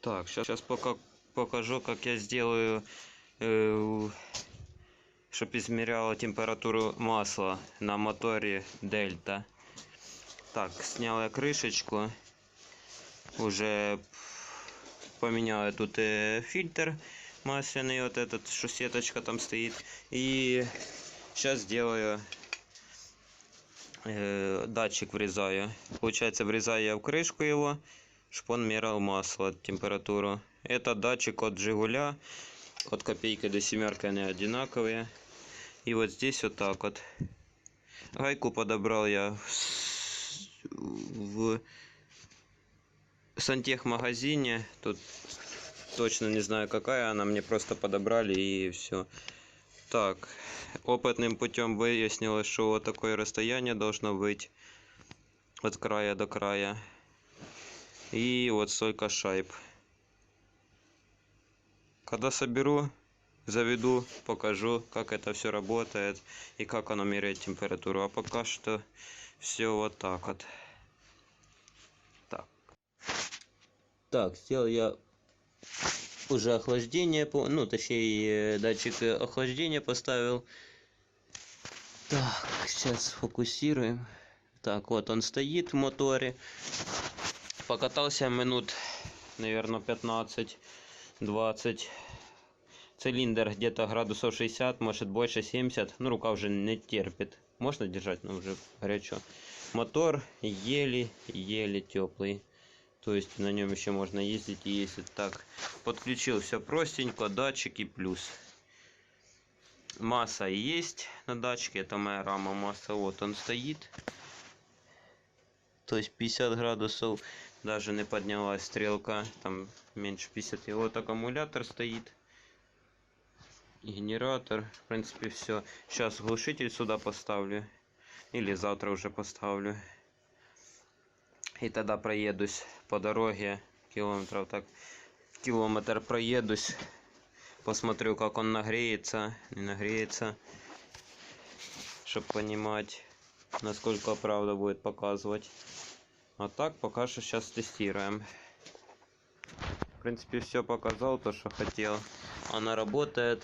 Так, сейчас пока покажу, как я сделаю, чтобы измеряла температуру масла на моторе Дельта. Так, снял я крышечку, уже поменял я тут фильтр масляный, вот этот, что сеточка там стоит. И сейчас сделаю, датчик врезаю. Получается, врезаю я в крышку его, чтобы он мерил масло, температуру. Это датчик от Жигуля, от копейки до семерки они одинаковые. И вот здесь вот так вот. Гайку подобрал я в сантехмагазине. Тут точно не знаю какая она, мне просто подобрали и все. Так, опытным путем выяснилось, что вот такое расстояние должно быть от края до края. И вот столько шайб. Когда соберу, заведу, покажу, как это все работает и как оно меряет температуру. А пока что все вот так вот. Так, сделал я уже охлаждение, ну точнее датчик охлаждения поставил. Так, сейчас сфокусируем. Так, вот он стоит в моторе. Покатался минут, наверное, 15-20. Цилиндр где-то градусов 60, может больше 70. Ну, рука уже не терпит. Можно держать, но уже горячо. Мотор еле теплый. То есть на нем еще можно ездить и ездить. Так, подключил все простенько, датчики плюс. Масса есть на датчике, это моя рама масса, вот он стоит. То есть 50 градусов, даже не поднялась стрелка, там меньше 50. И вот аккумулятор стоит. Генератор, в принципе все. Сейчас глушитель сюда поставлю. Или завтра уже поставлю. И тогда проедусь по дороге. Километров так. Километр проедусь. Посмотрю, как он нагреется. Не нагреется. Чтобы понимать, насколько правда будет показывать. А так пока что сейчас тестируем. В принципе все показал, то что хотел. Она работает.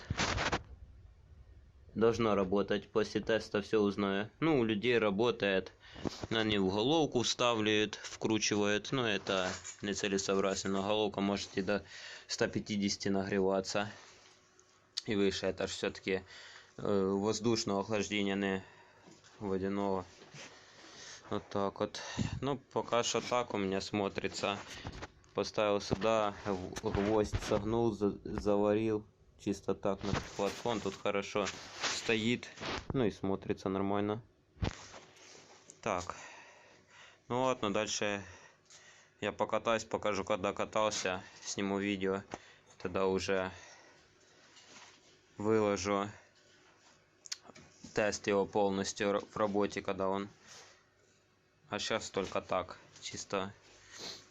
Должна работать. После теста все узнаю. Ну, у людей работает. Они в головку вставляют, вкручивают. Но это нецелесообразно. Головка может и до 150 нагреваться. И выше. Это же все-таки воздушного охлаждения, не водяного. Вот так вот. Ну, пока что так у меня смотрится. Поставил сюда, гвоздь согнул, заварил. Чисто так на платформ. Тут хорошо стоит. Ну и смотрится нормально. Так. Ну ладно, дальше я покатаюсь, покажу, когда катался. Сниму видео. Тогда уже выложу тест его полностью в работе, когда он. А сейчас только так. Чисто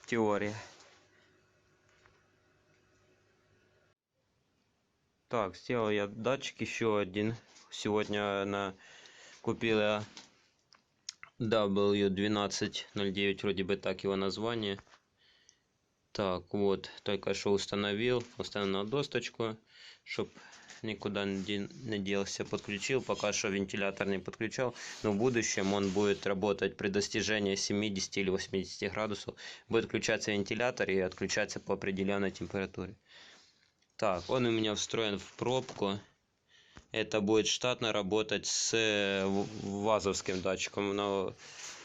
теория. Так, сделал я датчик еще один. Сегодня купил я W1209, вроде бы так его название. Так, вот, только что установил на досточку, чтобы никуда не делся. Подключил, пока что вентилятор не подключал, но в будущем он будет работать при достижении 70 или 80 градусов. Будет включаться вентилятор и отключаться по определенной температуре. Так, он у меня встроен в пробку. Это будет штатно работать с вазовским датчиком. Но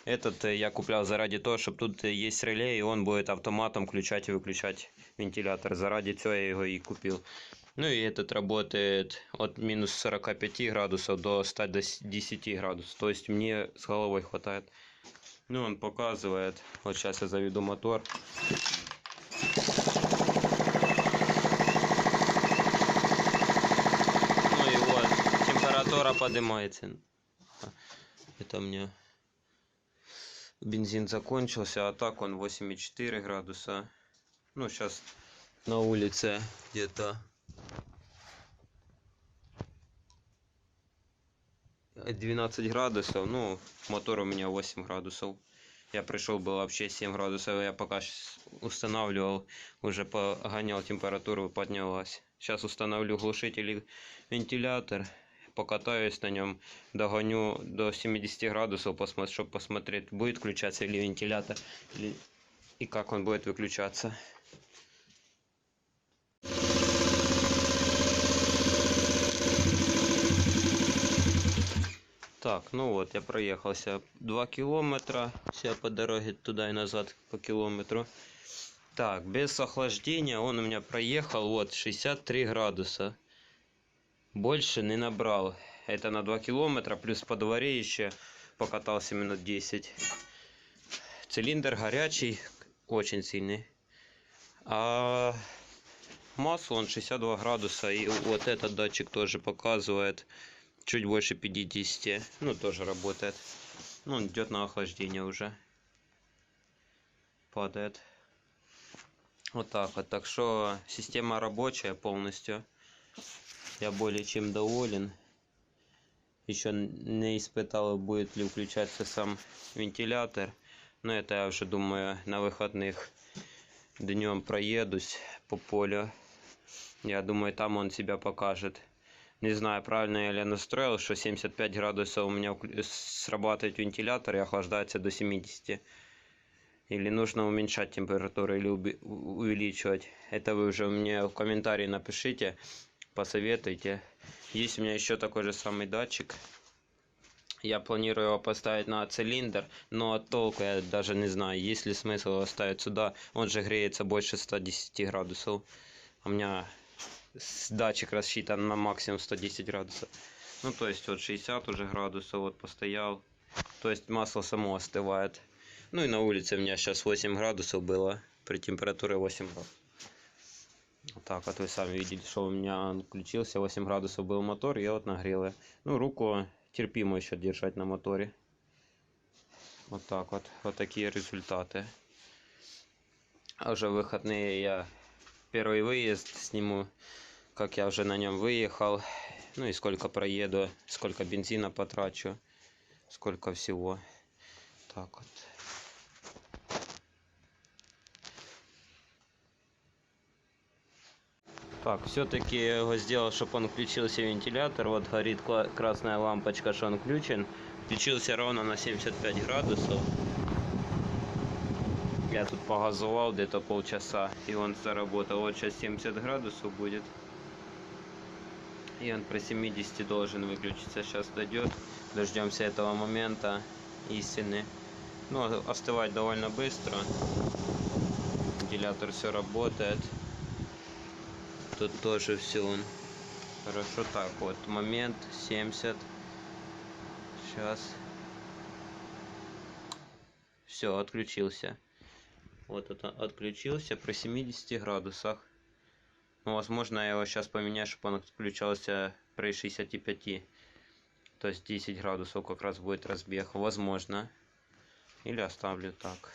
этот я куплял заради того, чтобы тут есть реле, и он будет автоматом включать и выключать вентилятор. Заради этого я его и купил. Ну и этот работает от минус 45 градусов до 110 градусов. То есть мне с головой хватает. Ну, он показывает. Вот сейчас я заведу мотор. Температура поднимается. Это у меня бензин закончился, а так он 8,4 градуса. Ну, сейчас на улице где-то 12 градусов. Ну, мотор у меня 8 градусов. Я пришел, было вообще 7 градусов. Я пока устанавливал, уже погонял, температуру поднялась. Сейчас установлю глушитель и вентилятор. Покатаюсь на нем, догоню до 70 градусов, чтобы посмотреть, будет включаться или вентилятор, и как он будет выключаться. Так, ну вот, я проехался 2 километра, все по дороге туда и назад по километру. Так, без охлаждения он у меня проехал, вот, 63 градуса. Больше не набрал. Это на 2 километра, плюс по дворе еще покатался минут 10. Цилиндр горячий, очень сильный. А масло он 62 градуса, и вот этот датчик тоже показывает чуть больше 50. Ну, тоже работает. Ну, он идет на охлаждение уже. Падает. Вот так вот. Так что система рабочая полностью. Я более чем доволен. Еще не испытал, будет ли включаться сам вентилятор. Но это я уже думаю на выходных. Днем проедусь по полю. Я думаю, там он себя покажет. Не знаю, правильно я настроил, что 75 градусов у меня срабатывает вентилятор и охлаждается до 70. Или нужно уменьшать температуру, или увеличивать. Это вы уже мне в комментарии напишите, посоветуйте. Есть у меня еще такой же самый датчик. Я планирую его поставить на цилиндр, но от толку я даже не знаю, есть ли смысл его ставить сюда. Он же греется больше 110 градусов. У меня датчик рассчитан на максимум 110 градусов. Ну, то есть вот 60 уже градусов, вот постоял. То есть масло само остывает. Ну и на улице у меня сейчас 8 градусов было, при температуре 8 градусов. Вот так вот вы сами видели, что у меня он включился, 8 градусов был мотор, я вот нагрел. Ну, руку терпимо еще держать на моторе. Вот так вот, вот такие результаты. А уже в выходные я первый выезд сниму, как я уже на нем выехал, ну и сколько проеду, сколько бензина потрачу, сколько всего. Так вот. Так, все-таки я его сделал, чтобы он включился вентилятор. Вот горит красная лампочка, что он включен. Включился ровно на 75 градусов. Я тут погазовал где-то полчаса, и он заработал. Вот сейчас 70 градусов будет. И он при 70 должен выключиться. Сейчас дойдет. Дождемся этого момента истины. Ну, остывать довольно быстро. Вентилятор все работает. Тут тоже все он хорошо. Так вот, момент 70. Сейчас. Все, отключился. Вот это отключился при 70 градусах. Ну, возможно, я его сейчас поменяю, чтобы он отключался при 65. То есть 10 градусов как раз будет разбег. Возможно. Или оставлю так.